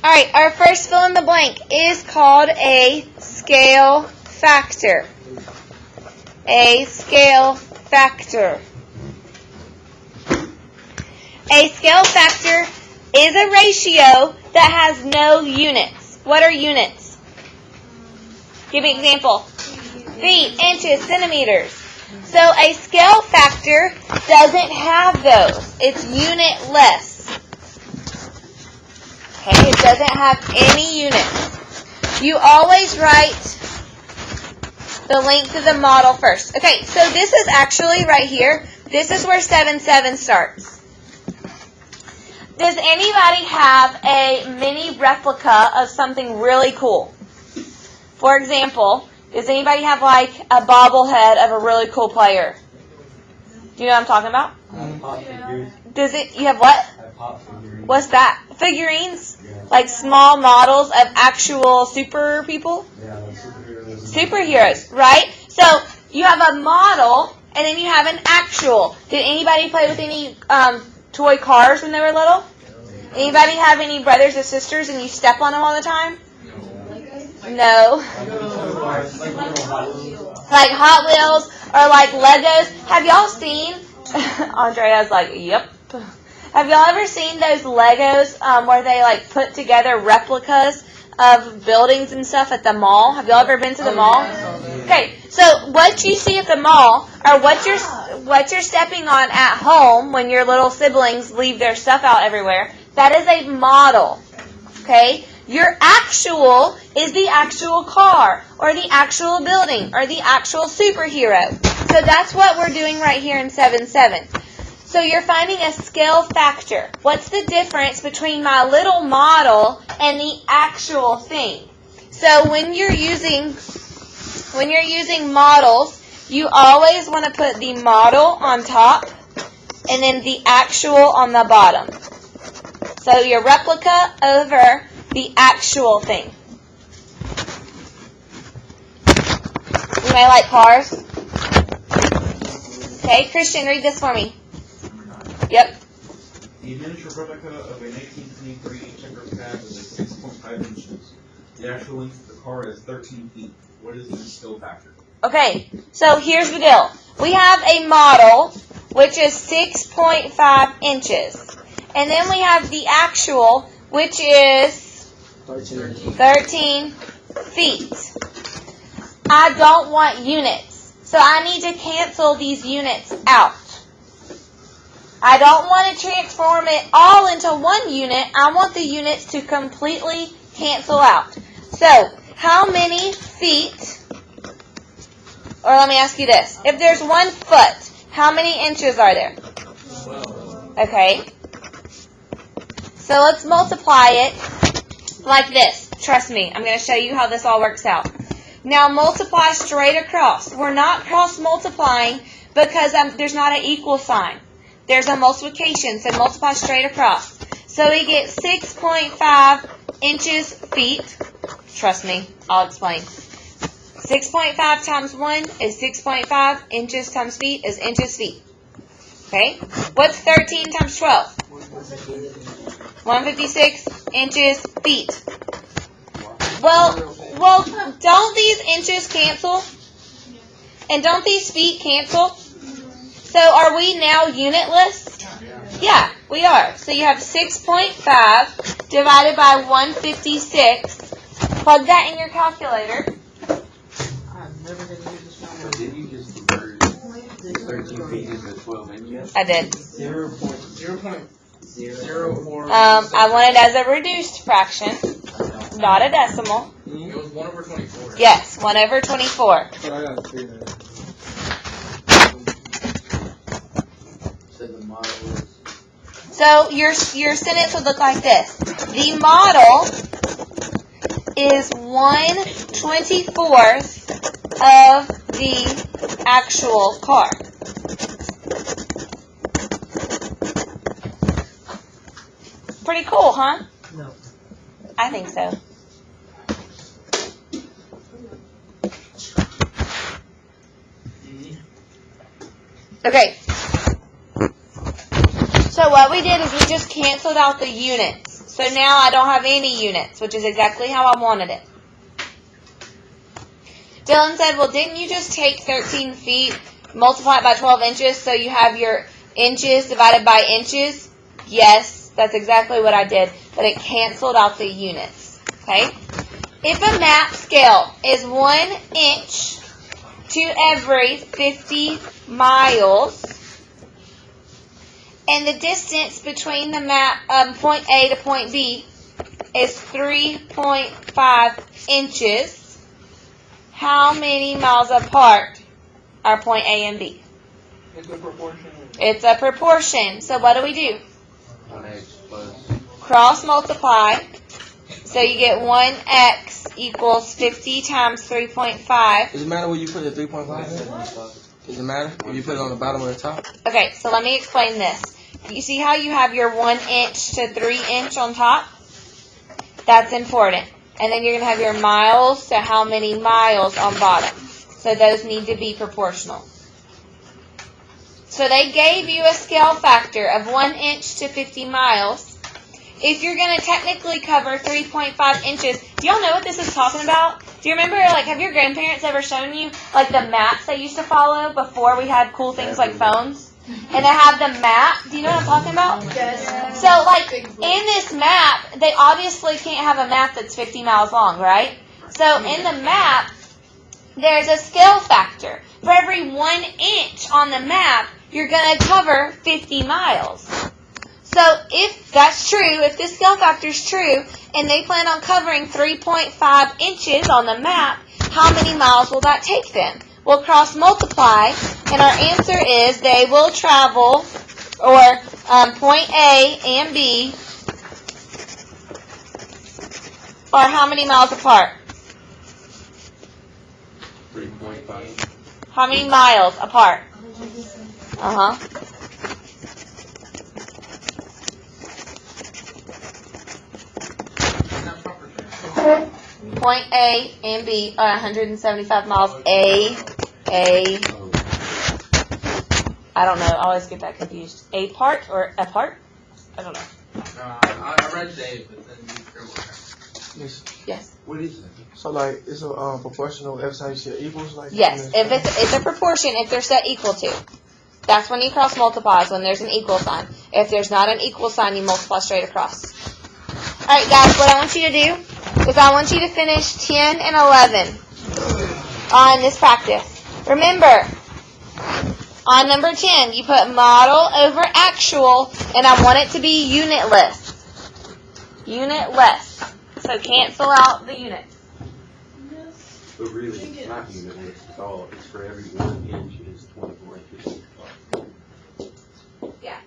All right, our first fill in the blank is called a scale factor. A scale factor. A scale factor is a ratio that has no units. What are units? Give me an example. Feet, inches, centimeters. So a scale factor doesn't have those. It's unitless. Okay, it doesn't have any units. You always write the length of the model first. Okay, so this is actually right here. This is where 7-7 starts. Does anybody have a mini replica of something really cool? For example, does anybody have like a bobblehead of a really cool player? Do you know what I'm talking about? Does it? You have what? What's that? Figurines? Like small models of actual super people? Yeah, like superheroes. Superheroes, right? So you have a model and then you have an actual. Did anybody play with any toy cars when they were little? Anybody have any brothers or sisters and you step on them all the time? No. Like Hot Wheels or like Legos. Have y'all seen? Andrea's like, yep. Have y'all ever seen those Legos where they like put together replicas of buildings and stuff at the mall? Have y'all ever been to the mall? Okay, so what you see at the mall or what you're stepping on at home when your little siblings leave their stuff out everywhere, that is a model. Okay? Your actual is the actual car or the actual building or the actual superhero. So that's what we're doing right here in 7-7. So you're finding a scale factor. What's the difference between my little model and the actual thing? So when you're using models, you always want to put the model on top and then the actual on the bottom. So your replica over the actual thing. You may like cars. Okay, Christian, read this for me. Yep. The miniature replica of a 1923 checker pad is 6.5 inches. The actual length of the car is 13 feet. What is the scale factor? Okay, so here's the deal. We have a model, which is 6.5 inches. And then we have the actual, which is 13 feet. I don't want units, so I need to cancel these units out. I don't want to transform it all into one unit. I want the units to completely cancel out. So, how many feet, or let me ask you this. If there's 1 foot, how many inches are there? Okay. So let's multiply it like this. Trust me, I'm going to show you how this all works out. Now multiply straight across. We're not cross multiplying because there's not an equal sign. There's a multiplication, so multiply straight across. So we get 6.5 inches feet. Trust me, I'll explain. 6.5 times 1 is 6.5. Inches times feet is inches feet. Okay? What's 13 times 12? 156 inches feet. Well, don't these inches cancel? And don't these feet cancel? So are we now unitless? Yeah, we are. So you have 6.5 divided by 156. Plug that in your calculator. I'm never going to use this one. Did you just convert 13 feet into 12 inches? I did. 0.04. I want it as a reduced fraction, not a decimal. It was 1 over 24. Yes, 1 over 24. But I got 3 there. So the model is... So your sentence would look like this. The model is 1/24th of the actual car. Pretty cool, huh? No. I think so. Okay. So what we did is we just canceled out the units. So now I don't have any units, which is exactly how I wanted it. Dylan said, well, didn't you just take 13 feet, multiply it by 12 inches, so you have your inches divided by inches? Yes, that's exactly what I did, but it canceled out the units. Okay? If a map scale is 1 inch to every 50 miles, and the distance between the map point A to point B is 3.5 inches, how many miles apart are point A and B? It's a proportion. It's a proportion. So what do we do? 1x plus. Cross multiply. So you get 1x equals 50 times 3.5. Does it matter where you put the 3.5? Does it matter if you put it on the bottom or the top? Okay, so let me explain this. You see how you have your 1 inch to 3 inch on top? That's important. And then you're going to have your miles to how many miles on bottom. So those need to be proportional. So they gave you a scale factor of 1 inch to 50 miles. If you're going to technically cover 3.5 inches, do y'all know what this is talking about? Do you remember, like, have your grandparents ever shown you, like, the maps they used to follow before we had cool things like phones? And they have the map. Do you know what I'm talking about? Yes. So, like, in this map, they obviously can't have a map that's 50 miles long, right? So, in the map, there's a scale factor. For every 1 inch on the map, you're going to cover 50 miles. So, if that's true, if this scale factor is true, and they plan on covering 3.5 inches on the map, how many miles will that take them? We'll cross multiply, and our answer is they will travel, or point A and B are how many miles apart? 3.5. How many miles apart? Uh-huh. Point A and B are 175 miles. I don't know. I always get that confused. A part or a part? I don't know. I read today, but then you Yes. Yes. What is that? So like it's a proportional every time you see it equals like. Yes. If it's a proportion, if they're set equal to. That's when you cross multiply, when there's an equal sign. If there's not an equal sign, you multiply straight across. Alright guys, what I want you to do is I want you to finish 10 and 11 on this practice. Remember, on number 10, you put model over actual, and I want it to be unitless. Unitless. So cancel out the units. But really, it's not unitless at all. It's for every 1 inch is 24 inches. Yeah.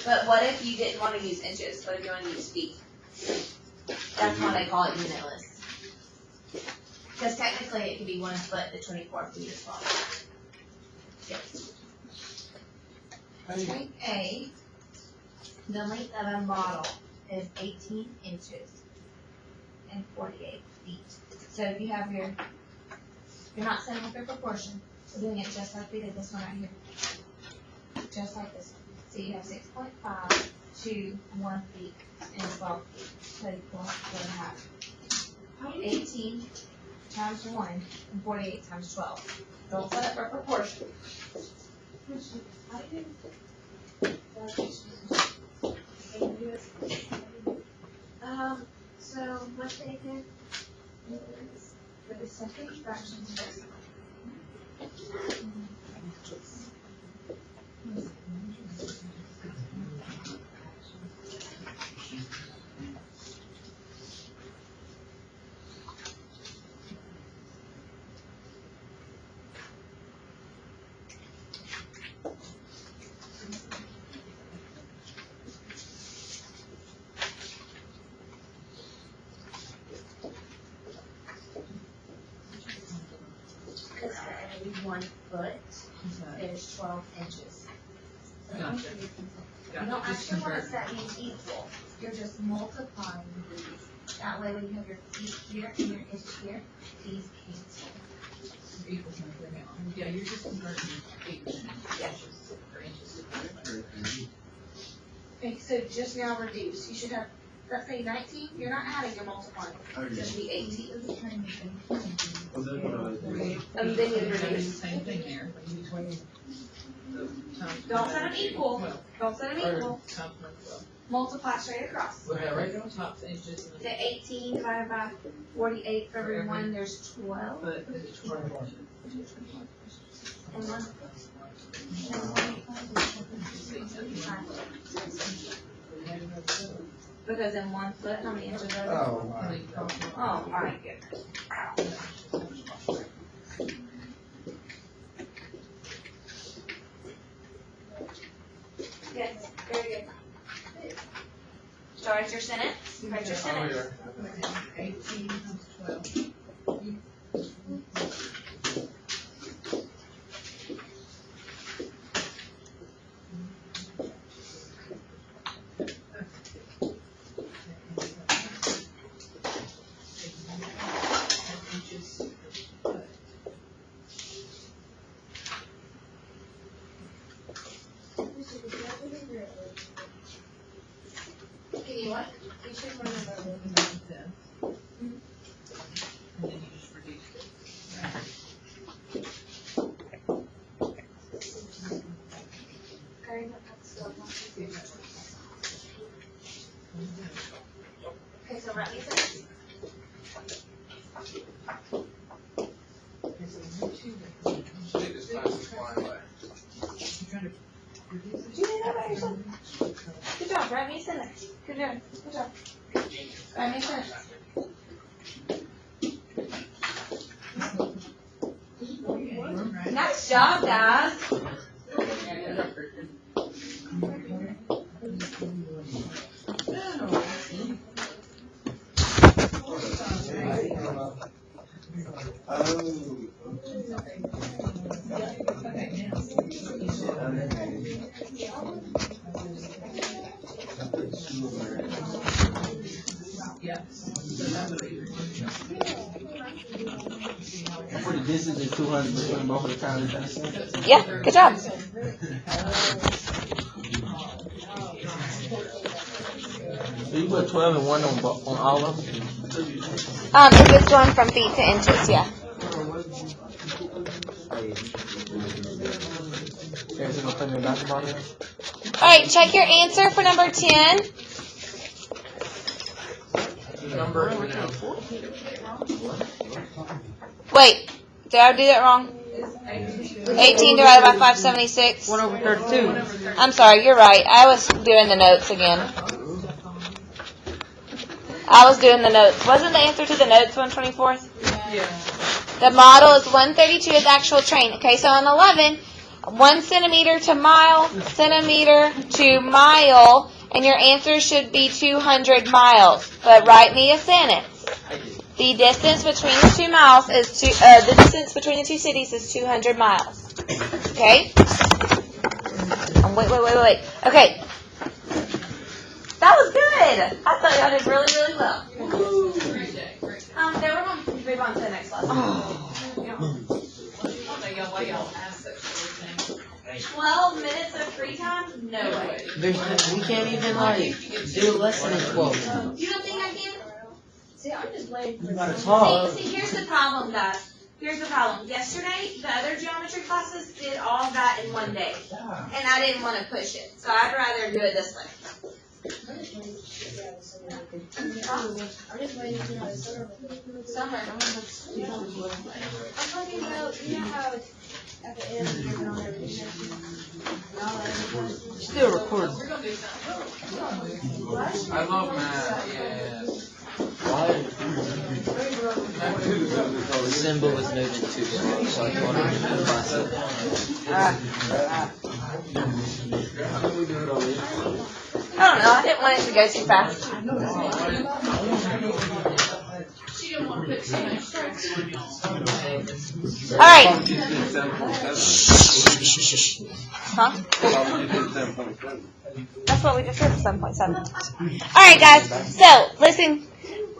But what if you didn't want to use inches? What if you want to use feet? That's why they call it unitless. Because technically it could be 1 foot to 24 feet as well. Yes. Point A, the length of a model is 18 inches and 48 feet. So if you have you're not setting up your proportion, we're doing it just like we did this one right here. Just like this one. So you have 6.5 to 1 feet and 12 feet. So equal 4.5. 18 times 1 and 48 times 12. Don't set up for proportion. So what they did is for the second fraction because for every 1 foot is 12 inches. So you don't actually want to set these equal. You're just multiplying these. That way when you have your feet here and your inches here, these cancel. Yeah, you're just converting 8 Yeah. inches or inches. Okay, so just now reduce. You should have, let's say 19. You're not adding, you're multiplying. It's going to be 18. And then you reduce. Same thing there. Don't set them equal. Don't set them equal. Multiply straight across. Right on top inches. The 18 divided by 48 for every one, there's 12. But it's 12. And one. Because in 1 foot, how many inches are there? Oh, alright, good. Yes, very good. Start your sentence. Write your sentence. 18 times 12. Can you what? You should remember. And then you just reduce it. Okay, so write me a sentence. This class is flying by. You did that by yourself. Good job, write me a sentence. Good job. Good job. Write me a sentence. Nice job, guys. For the distance is 200 between both of the towns. Yeah, good job. So you put 12 and 1 on all of them? If it's going from feet to inches, yeah. Guys, you gonna play me basketball here? Alright, check your answer for number 10. Number, Wait, did I do that wrong? 18 divided by 576. 1 over 32. I'm sorry, you're right. I was doing the notes again. I was doing the notes. Wasn't the answer to the notes 124th? Yeah. The model is 132 is actual train. Okay, so on 11, 1 centimeter to mile, centimeter to mile, and your answer should be 200 miles. But write me a sentence. The distance between the 2 miles is the distance between the 2 cities is 200 miles. Okay? Wait. Okay. That was good. I thought y'all did really, really well. Great day. Great day. They were going to move on to the next lesson. Why y'all ask that sort of thing? 12 minutes of free time? No way. We can't even, do less than 12. You don't think I can? See, I'm just waiting for You gotta some- talk. See, here's the problem, guys. Here's the problem. Yesterday, the other geometry classes did all of that in one day. And I didn't want to push it. So I'd rather do it this way. I'm just waiting to figure out I'm just waiting to know Summer. I'm talking about, you know how at the end you're going to everything. Still recording. We're gonna do something. I love math, yes. The symbol is moving too slow, so I want to move myself. I don't know. I didn't want it to go too fast. She didn't want to put too much stress on y'all. All right. Huh? That's what we just heard, 7.7. All right, guys. So, listen.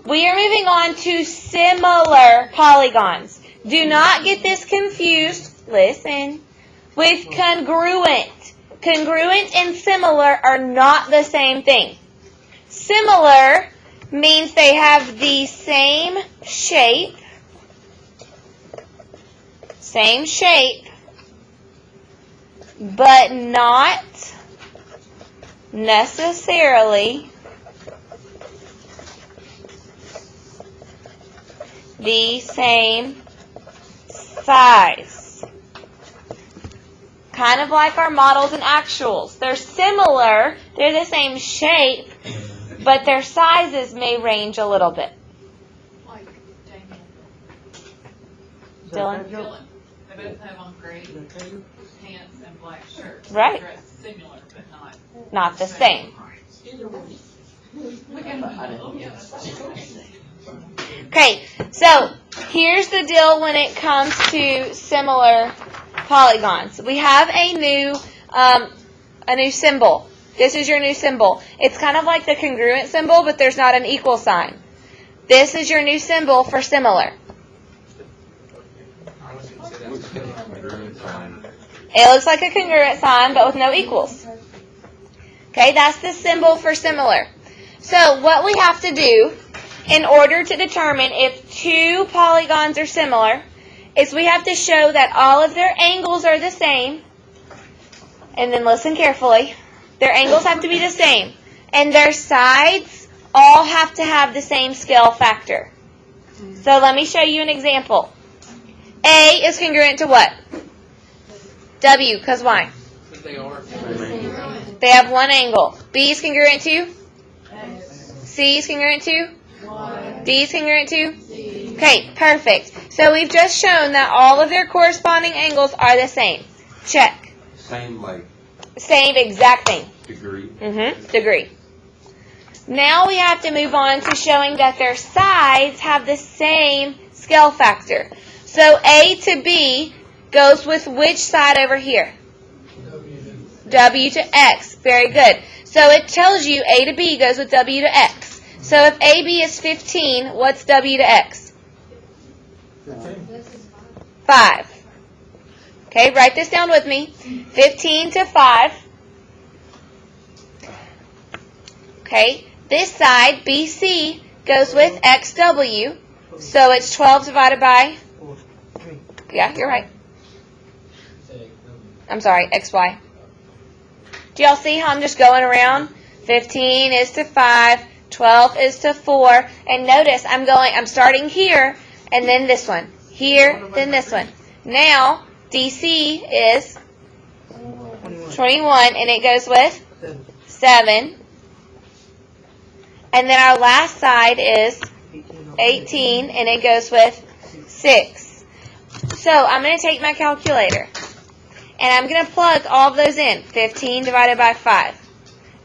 We are moving on to similar polygons. Do not get this confused, listen, with congruent. Congruent and similar are not the same thing. Similar means they have the same shape, but not necessarily the same size. Kind of like our models and actuals. They're similar, they're the same shape, but their sizes may range a little bit. Like Damien. Dylan? Dylan. They both have on gray pants and black shirts. Right. They're dressed similar, but not. Not the same. We can, oh, yeah, that's Okay, so here's the deal when it comes to similar polygons. We have a new symbol. This is your new symbol. It's kind of like the congruent symbol, but there's not an equal sign. This is your new symbol for similar. It looks like a congruent sign, but with no equals. Okay, that's the symbol for similar. So what we have to do in order to determine if two polygons are similar is we have to show that all of their angles are the same. And then listen carefully. Their angles have to be the same. And their sides all have to have the same scale factor. So let me show you an example. A is congruent to what? W, because why? They are. They have one angle. B is congruent to? C is congruent to? D is congruent to? Okay, perfect. So we've just shown that all of their corresponding angles are the same. Check. Same, like, Same exact thing. degree. Degree. Now we have to move on to showing that their sides have the same scale factor. So A to B goes with which side over here? W to X. Very good. So it tells you A to B goes with W to X. So if AB is 15, what's W to X? 5. Okay, write this down with me. 15 to 5. Okay, this side, BC, goes with XW. So it's 12 divided by, yeah, you're right. I'm sorry, XY. Do y'all see how I'm just going around? 15 is to 5, 12 is to 4, and notice I'm starting here, and then this one. Here, then this one. Now, DC is 21, and it goes with 7. And then our last side is 18, and it goes with 6. So I'm going to take my calculator, and I'm going to plug all of those in. 15 divided by 5,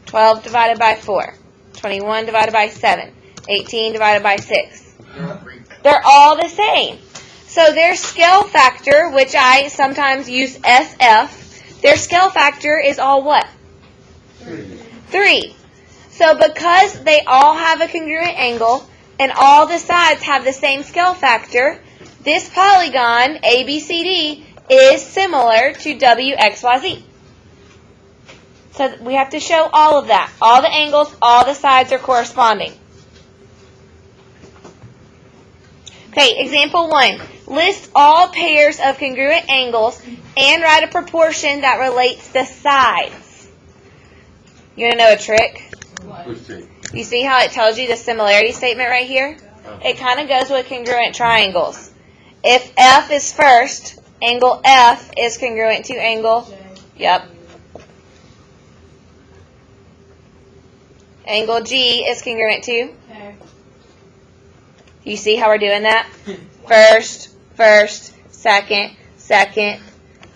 12 divided by 4, 21 divided by 7, 18 divided by 6. They're all the same. So their scale factor, which I sometimes use SF, their scale factor is all what? 3. So because they all have a congruent angle and all the sides have the same scale factor, this polygon, ABCD, is similar to WXYZ. So we have to show all of that. All the angles, all the sides are corresponding. Okay, example 1. List all pairs of congruent angles and write a proportion that relates the sides. You want to know a trick? Which trick? You see how it tells you the similarity statement right here? It kind of goes with congruent triangles. If F is first, angle F is congruent to angle, yep. Angle G is congruent to. You see how we're doing that? First, second.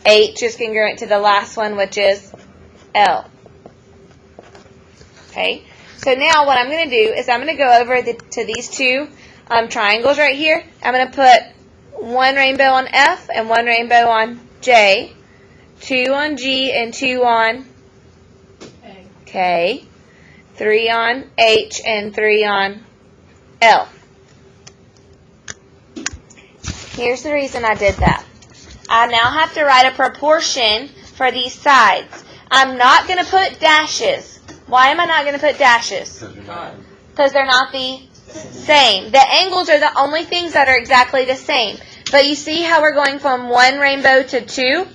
H is congruent to the last one, which is L. Okay, so now what I'm going to do is I'm going to go over to these two triangles right here. I'm going to put one rainbow on F and one rainbow on J, 2 on G and 2 on K, 3 on H and 3 on L. Here's the reason I did that. I now have to write a proportion for these sides. I'm not going to put dashes. Why am I not going to put dashes? Because you're not. Because they're not the same. The angles are the only things that are exactly the same. But you see how we're going from one rainbow to two?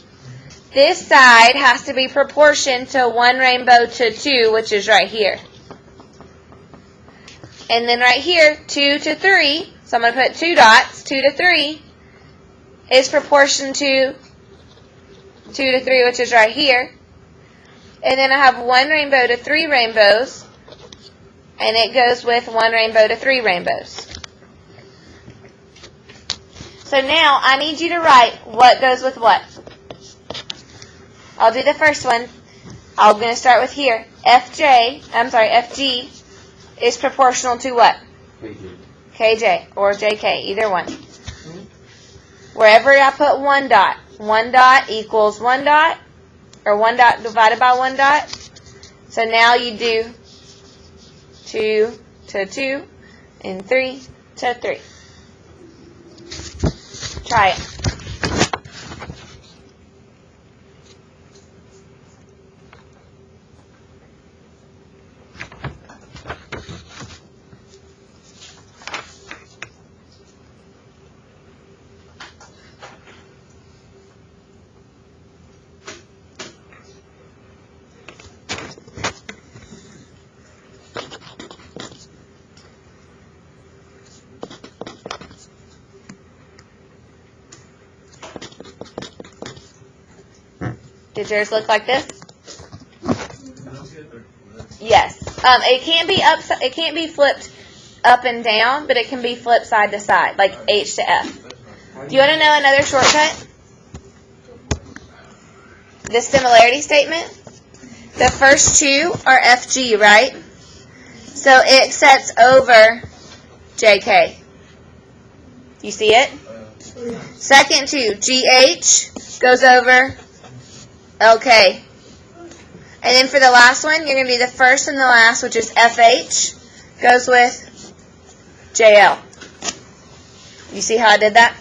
This side has to be proportioned to one rainbow to two, which is right here. And then right here, 2 to 3, so I'm going to put 2 dots, 2 to 3, is proportioned to 2 to 3, which is right here. And then I have 1 rainbow to 3 rainbows, and it goes with 1 rainbow to 3 rainbows. So now I need you to write what goes with what. I'll do the first one. I'm going to start with here. FG is proportional to what? KJ. KJ or JK, either one. Wherever I put 1 dot equals 1 dot, or 1 dot divided by 1 dot. So now you do 2 to 2 and 3 to 3. Try it. Did yours look like this? Yes. It can't be upside. It can't be flipped up and down, but it can be flipped side to side, like H to F. Do you want to know another shortcut? The similarity statement. The first 2 are FG, right? So it sets over JK. You see it? Second 2, GH goes over LK. And then for the last one, you're going to do the first and the last, which is FH, goes with JL. You see how I did that?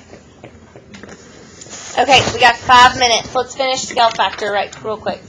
Okay, we got 5 minutes. Let's finish scale factor real quick.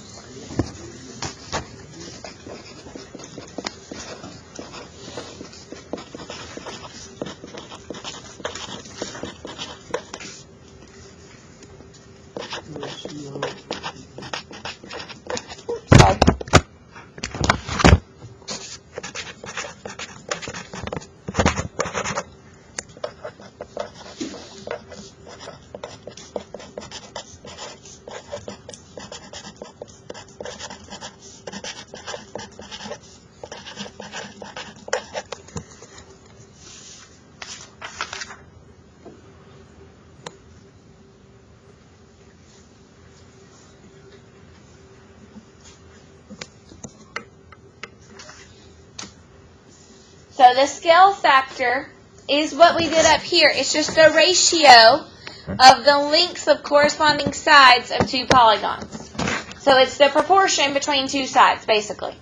So the scale factor is what we did up here. It's just the ratio of the lengths of corresponding sides of 2 polygons. So it's the proportion between 2 sides, basically.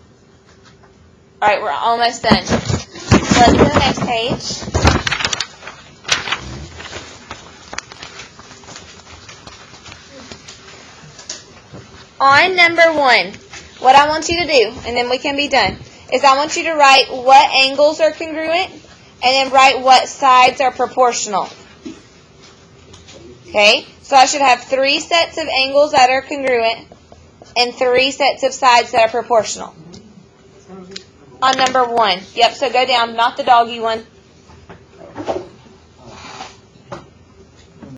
All right, we're almost done. Let's go to the next page. On number 1, what I want you to do, and then we can be done, is I want you to write what angles are congruent, and then write what sides are proportional. Okay? So I should have 3 sets of angles that are congruent, and 3 sets of sides that are proportional. On number 1. Yep, so go down, not the doggy one.